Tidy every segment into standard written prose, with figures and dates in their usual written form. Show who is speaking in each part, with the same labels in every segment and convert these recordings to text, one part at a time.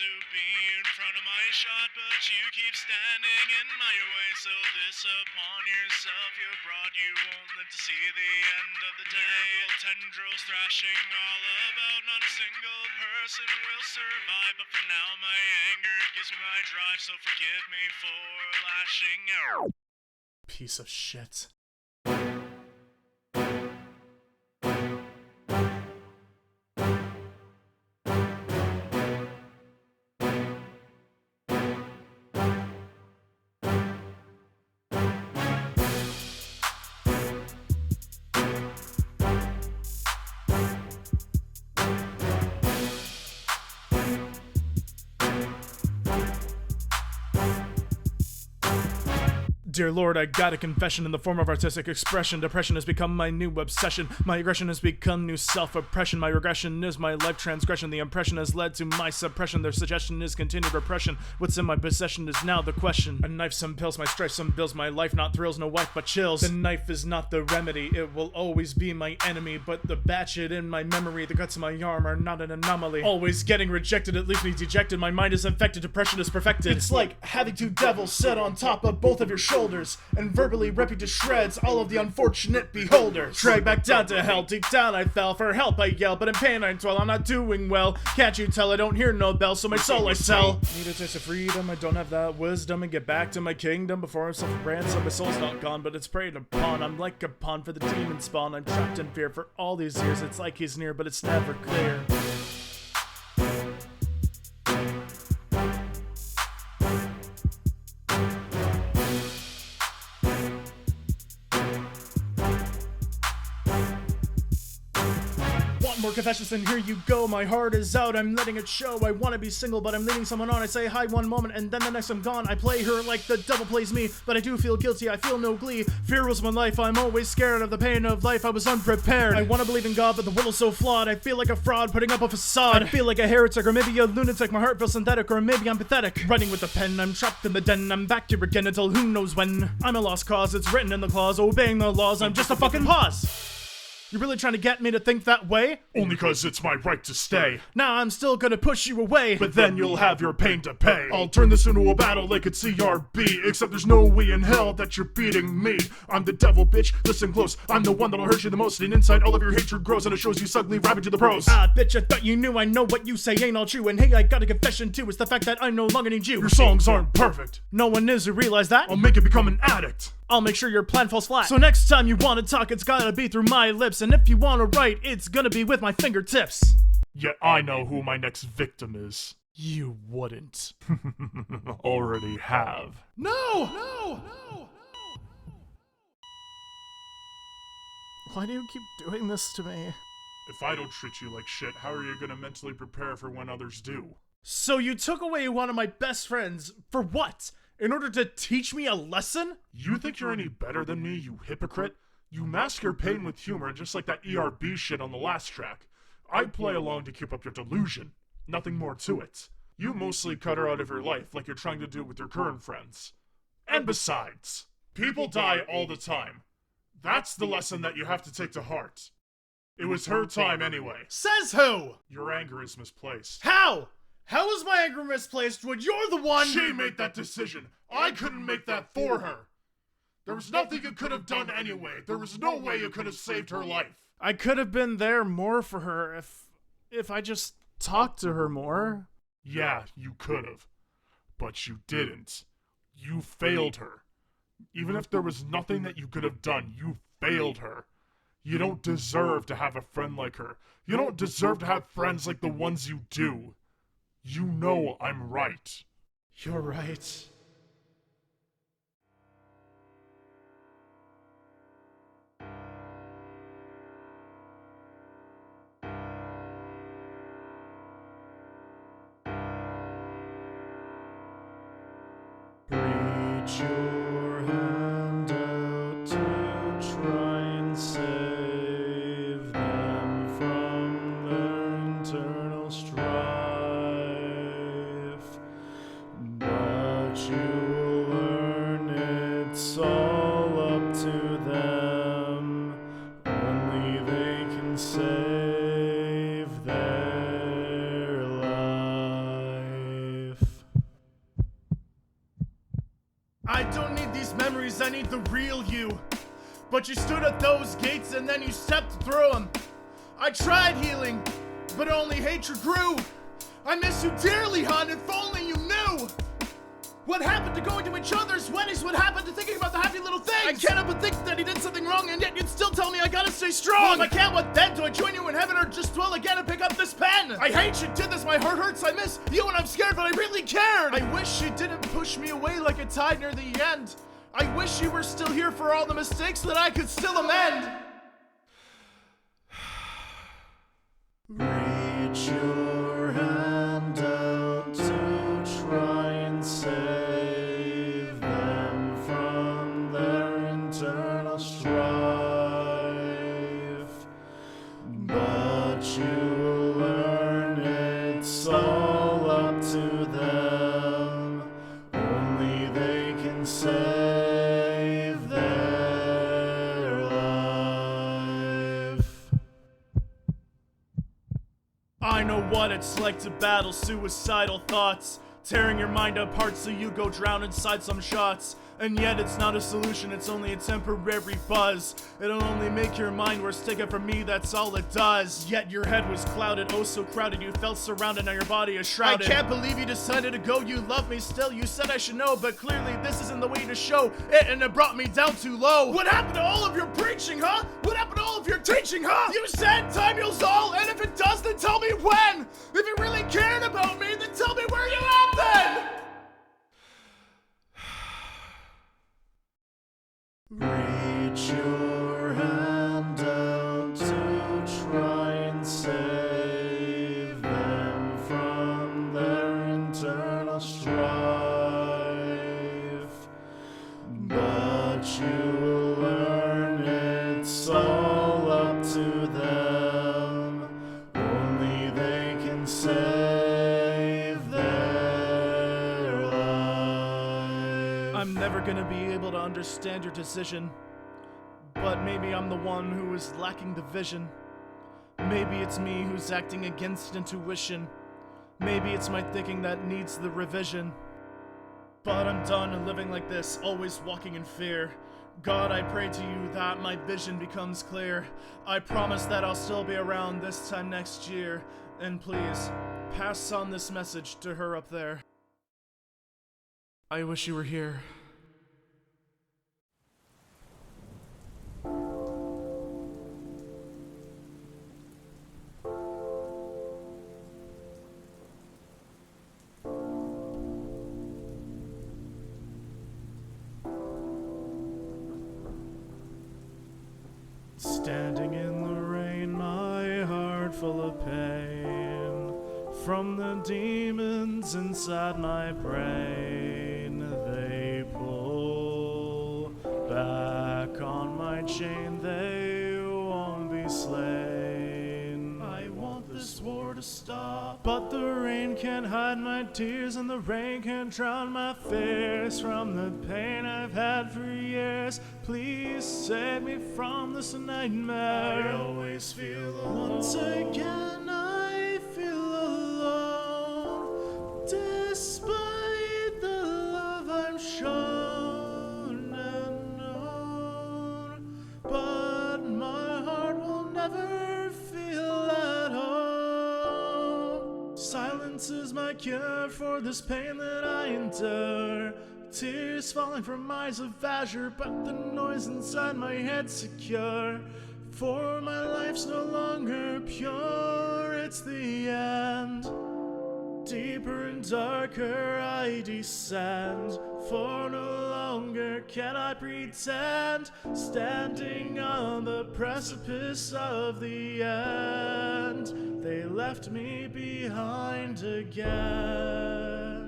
Speaker 1: to be in front of my shot, but you keep standing in my way. So disappoint yourself, you brought you only to see the end of the day. Tendrils thrashing all about, not a single person will survive. But for now, my anger gives me my drive, so forgive me for lashing out.
Speaker 2: Piece of shit. Dear Lord, I got a confession in the form of artistic expression. Depression has become my new obsession. My aggression has become new self-oppression. My regression is my life transgression. The impression has led to my suppression. Their suggestion is continued repression. What's in my possession is now the question. A knife, some pills, my strife, some bills, my life. Not thrills, no wife, but chills. The knife is not the remedy. It will always be my enemy. But the batchet in my memory, the guts in my arm are not an anomaly. Always getting rejected, it leaves me dejected. My mind is infected, depression is perfected. It's like having two devils set on top of both of your shoulders and verbally rip you to shreds all of the unfortunate beholders. Drag back down to hell, deep down I fell. For help I yell, but in pain I dwell. I'm not doing well, can't you tell? I don't hear no bell, so my soul I sell. Need a taste of freedom, I don't have that wisdom. And get back to my kingdom before I'm suffer ransom. My soul's not gone, but it's preyed upon. I'm like a pawn for the demon spawn. I'm trapped in fear for all these years. It's like he's near, but it's never clear. More confessions, then here you go. My heart is out, I'm letting it show. I want to be single, but I'm leading someone on. I say hi one moment, and then the next I'm gone. I play her like the devil plays me, but I do feel guilty, I feel no glee. Fear was my life, I'm always scared of the pain of life. I was unprepared. I want to believe in God, but the world is so flawed. I feel like a fraud, putting up a facade. I feel like a heretic, or maybe a lunatic. My heart feels synthetic, or maybe I'm pathetic. Writing with a pen, I'm trapped in the den. I'm back here again until who knows when. I'm a lost cause, it's written in the clause. Obeying the laws, I'm just a fucking pause. You really trying to get me to think that way?
Speaker 3: Only cause it's my right to stay.
Speaker 2: Nah, I'm still gonna push you away.
Speaker 3: But then you'll have your pain to pay. I'll turn this into a battle like it's CRB. Except there's no way in hell that you're beating me. I'm the devil, bitch, listen close. I'm the one that'll hurt you the most. And inside all of your hatred grows, and it shows you ugly ravage of the pros.
Speaker 2: Ah, bitch, I thought you knew. I know what you say ain't all true. And hey, I got a confession too. It's the fact that I no longer need you.
Speaker 3: Your songs aren't perfect.
Speaker 2: No one is who realize that.
Speaker 3: I'll make it become an addict.
Speaker 2: I'll make sure your plan falls flat. So next time you wanna talk, it's gotta be through my lips. And if you wanna write, it's gonna be with my fingertips.
Speaker 3: Yet I know who my next victim is.
Speaker 2: You wouldn't.
Speaker 3: Already have.
Speaker 2: No! Why do you keep doing this to me?
Speaker 3: If I don't treat you like shit, how are you gonna mentally prepare for when others do?
Speaker 2: So you took away one of my best friends, for what? In order to teach me a lesson?
Speaker 3: You think you're any better than me, you hypocrite? You mask your pain with humor, just like that ERB shit on the last track. I play along to keep up your delusion. Nothing more to it. You mostly cut her out of your life like you're trying to do with your current friends. And besides, people die all the time. That's the lesson that you have to take to heart. It was her time anyway.
Speaker 2: Says who?
Speaker 3: Your anger is misplaced.
Speaker 2: How? How is my anger misplaced when you're the one—
Speaker 3: She made that decision. I couldn't make that for her. There was nothing you could have done anyway. There was no way you could have saved her life.
Speaker 2: I could have been there more for her if I just talked to her more.
Speaker 3: Yeah, you could have. But you didn't. You failed her. Even if there was nothing that you could have done, you failed her. You don't deserve to have a friend like her. You don't deserve to have friends like the ones you do. You know I'm right.
Speaker 2: You're right. Reach your hand out to try and save them from their internal strife. But you will learn it's all up to them. Only they can save their life. I don't need these memories, I need the real you. But you stood at those gates and then you stepped through them. I tried healing, but only hatred grew. I miss you dearly, hon, if only you knew. What happened to going to each other's weddings? What happened to thinking about the happy little things? I can't help but think that he did something wrong, and yet you'd still tell me I gotta stay strong. Well, if I can't, what then? Do I join you in heaven or just dwell again and pick up this pen? I hate you did this, my heart hurts, I miss you and I'm scared, but I really cared. I wish you didn't push me away like a tide near the end. I wish you were still here for all the mistakes that I could still amend. Reach your hand out to try and save them from their internal strife. But you will learn it's all up to them. Only they can save their life. I know what it's like to battle suicidal thoughts, tearing your mind apart so you go drown inside some shots. And yet it's not a solution, it's only a temporary buzz. It'll only make your mind worse, take it from me, that's all it does. Yet your head was clouded, oh so crowded, you felt surrounded, now your body is shrouded. I can't believe you decided to go, you love me still, you said I should know, but clearly this isn't the way to show it, and it brought me down too low. What happened to all of your preaching, huh? What happened to all of your teaching, huh? You said time heals all, and if it does, then tell me when. If you really cared about me, then tell me where you at then. Reach your hand out to try and save them from their internal strife. But you will learn it's all up to them. Only they can save their life. I'm never gonna be able to understand your decision, but maybe I'm the one who is lacking the vision. Maybe it's me who's acting against intuition. Maybe it's my thinking that needs the revision. But I'm done living like this, always walking in fear. God, I pray to you that my vision becomes clear. I promise that I'll still be around this time next year. And please, pass on this message to her up there. I wish you were here. Standing in the rain, my heart full of pain, from the demons inside my brain. They pull back on my chain, they won't be slain. I want this war to stop, but the rain can't hide my tears, and the rain can't drown my fears from the pain I've had for years. Please save me from this nightmare. I always feel alone. Once again I feel alone, despite the love I'm shown and known. But my heart will never feel at home. Silence is my cure for this pain that I endure. Tears falling from eyes of azure, but the noise inside my head's secure. For my life's no longer pure, it's the end. Deeper and darker I descend, for no longer can I pretend. Standing on the precipice of the end, they left me behind again.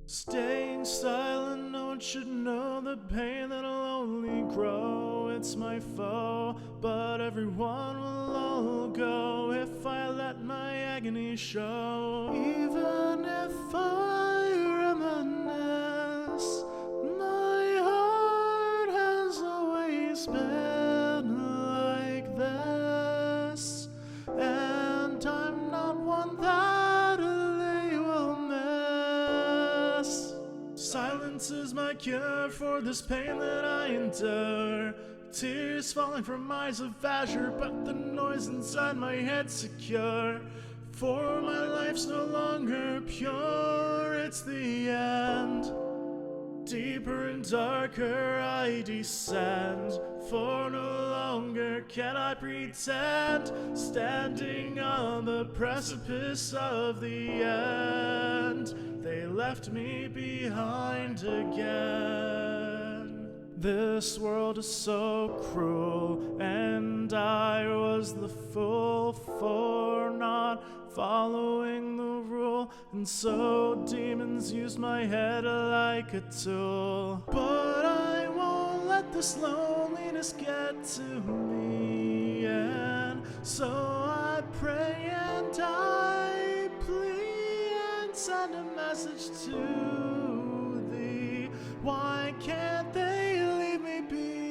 Speaker 2: Staying silent, no one should know the pain that'll only grow. It's my foe, but everyone will all go if I let my agony show. Even if I reminisce, my heart has always been like this, and I'm not one that is my cure for this pain that I endure. Tears falling from eyes of azure, but the noise inside my head secure. For my life's no longer pure, it's the end. Deeper and darker I descend, for no longer can I pretend. Standing on the precipice of the end, they left me behind again. This world is so cruel, and I was the fool for not following the rule, and so demons used my head like a tool. But I won't let this loneliness get to me, and so I pray and I plead and send a message to thee. Why can't they leave me be?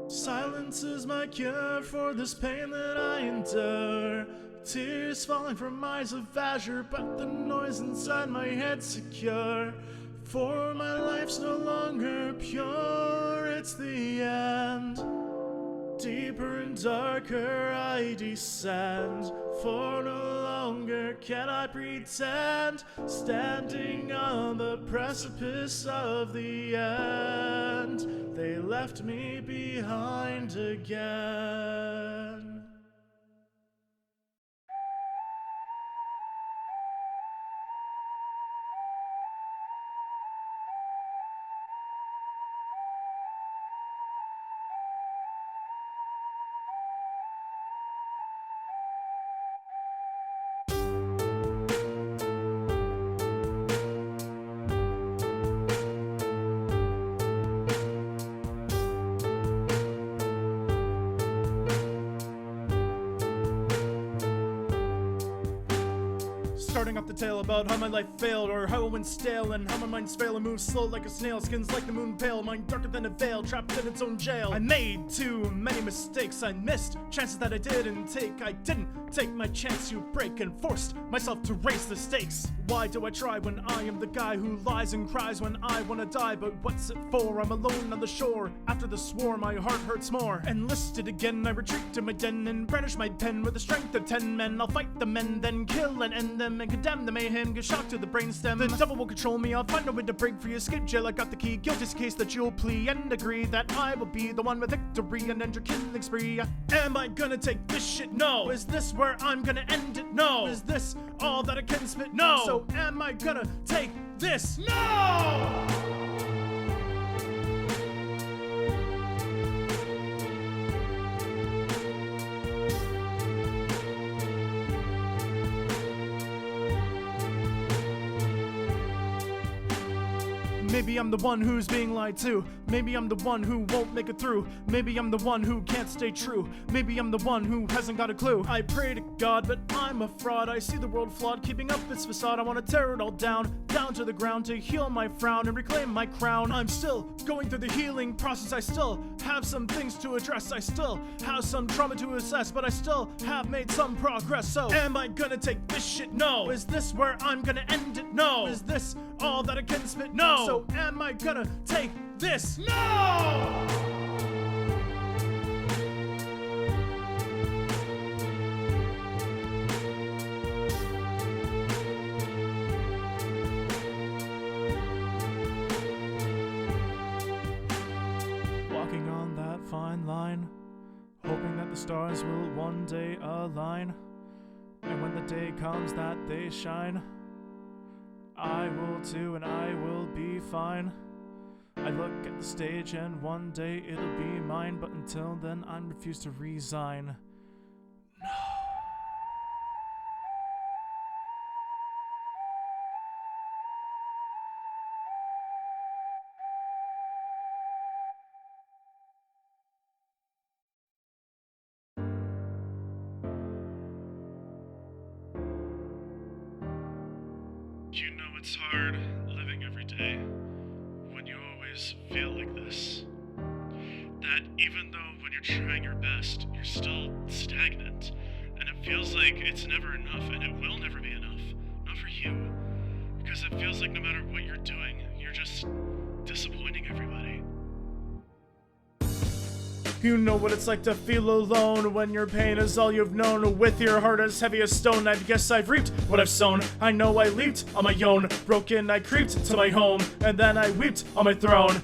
Speaker 2: Silence is my cure for this pain that I endure. Tears falling from eyes of azure, but the noise inside my head secure. For my life's no longer pure, it's the end. Deeper and darker I descend, for no longer can I pretend. Standing on the precipice of the end, they left me behind again. Starting off the tale about how my life failed, or how it went stale, and how my mind's fail and moves slow like a snail. Skin's like the moon pale, mind darker than a veil, trapped in its own jail. I made too many mistakes, I missed chances that I didn't take. I didn't take my chance to break, and forced myself to raise the stakes. Why do I try when I am the guy who lies and cries when I wanna die? But what's it for? I'm alone on the shore. After the war, my heart hurts more. Enlisted again, I retreat to my den and brandish my pen with the strength of 10 men. I'll fight the men, then kill and end them, and condemn the mayhem, give shock to the brainstem. The devil will control me, I'll find a way to break free, escape jail, I got the key. Guilty's case that you'll plea, and agree that I will be the one with victory and end your killing spree. Am I gonna take this shit? No. Is this where I'm gonna end it? No. Is this all that I can spit? No. So am I gonna take this? No! Maybe I'm the one who's being lied to. Maybe I'm the one who won't make it through. Maybe I'm the one who can't stay true. Maybe I'm the one who hasn't got a clue. I pray to God, but I'm a fraud. I see the world flawed, keeping up its facade. I wanna tear it all down to the ground, to heal my frown and reclaim my crown. I'm still going through the healing process. I still have some things to address. I still have some trauma to assess, but I still have made some progress. So am I gonna take this shit? No. Is this where I'm gonna end it? No. Is this all that I can spit? No. So am I gonna take this? No! Walking on that fine line, hoping that the stars will one day align, and when the day comes that they shine, I will too, and I will be fine. I look at the stage and one day it'll be mine, but until then I refuse to resign.
Speaker 1: You know it's hard living every day when you always feel like this. That even though when you're trying your best, you're still stagnant, and it feels like it's never enough, and it will never be enough. Not for you. because it feels like no matter what you're doing, you're just disappointing everybody.
Speaker 2: You know what it's like to feel alone when your pain is all you've known. With your heart as heavy as stone, I guess I've reaped what I've sown. I know I leaped on my own, broken I creeped to my home, and then I wept on my throne.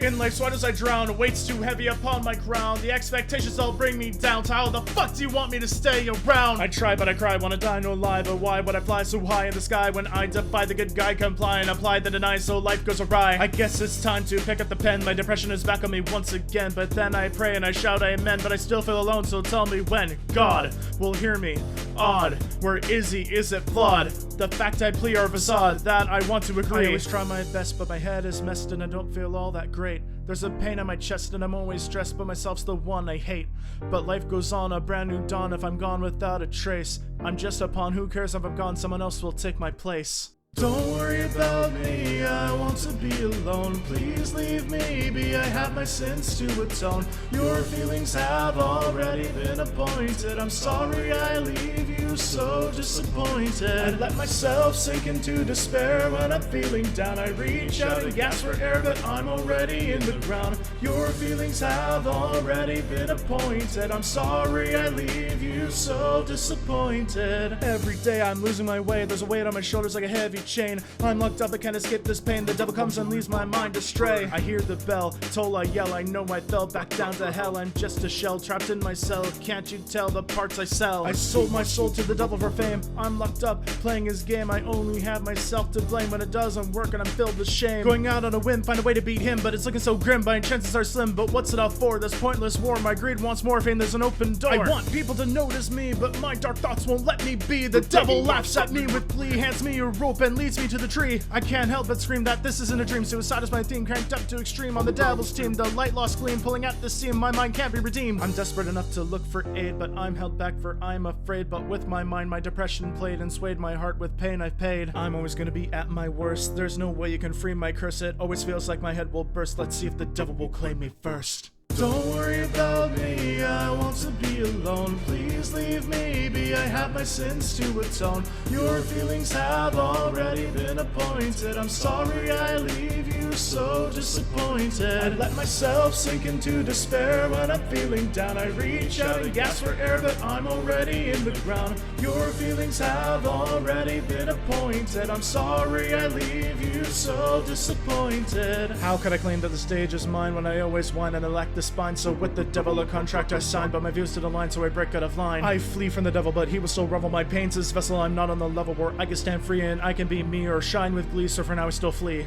Speaker 2: In life's waters I drown, weight's too heavy upon my crown. The expectations all bring me down. So how the fuck do you want me to stay around? I try but I cry, wanna die, no lie. But why would I fly so high in the sky when I defy the good guy, comply and apply the deny so life goes awry? I guess it's time to pick up the pen. My depression is back on me once again, but then I pray and I shout I amend, but I still feel alone, so tell me when God will hear me. Odd, where is he? Is it flawed? The fact I plea or facade that I want to agree. I always try my best, but my head is messed and I don't feel all that great. There's a pain in my chest and I'm always stressed, but myself's the one I hate. But life goes on, a brand new dawn if I'm gone without a trace. I'm just a pawn, who cares if I'm gone? Someone else will take my place. Don't worry about me, I want to be alone. Please leave me be, I have my sins to atone. Your feelings have already been appointed. I'm sorry I leave you so disappointed. I let myself sink into despair when I'm feeling down. I reach out and gasp for air, but I'm already in the ground. Your feelings have already been appointed. I'm sorry I leave you so disappointed. Every day I'm losing my way, there's a weight on my shoulders like a heavy chain. I'm locked up, I can't escape this pain. The devil comes and leaves my mind astray. I hear the bell, toll, I yell. I know I fell back down to hell. I'm just a shell trapped in my cell. Can't you tell the parts I sell? I sold my soul to the devil for fame. I'm locked up, playing his game. I only have myself to blame when it doesn't work and I'm filled with shame. Going out on a whim, find a way to beat him, but it's looking so grim. My chances are slim, but what's it all for? This pointless war. My greed wants more fame, there's an open door. I want people to notice me, but my dark thoughts won't let me be. The devil laughs at me with glee, hands me a rope and leads me to the tree. I can't help but scream that this isn't a dream. Suicide is my theme, cranked up to extreme on the devil's team. The light lost gleam, pulling at the seam. My mind can't be redeemed. I'm desperate enough to look for aid, but I'm held back for I'm afraid. But with my mind, my depression played and swayed my heart with pain I've paid. I'm always gonna be at my worst. There's no way you can free my curse. It always feels like my head will burst. Let's see if the devil will claim me first. Don't worry about me, I want to be alone. Please leave me be, I have my sins to atone. Your feelings have already been appointed. I'm sorry I leave you so disappointed. I let myself sink into despair when I'm feeling down. I reach out and gasp for air, but I'm already in the ground. Your feelings have already been appointed. I'm sorry I leave you so disappointed. How could I claim that the stage is mine when I always whine and I lack the spine? So with the devil a contract I signed, but my views to the line, so I break out of line. I flee from the devil, but he will still revel my pains. His vessel, I'm not on the level where I can stand free and I can be me or shine with glee. So for now I still flee.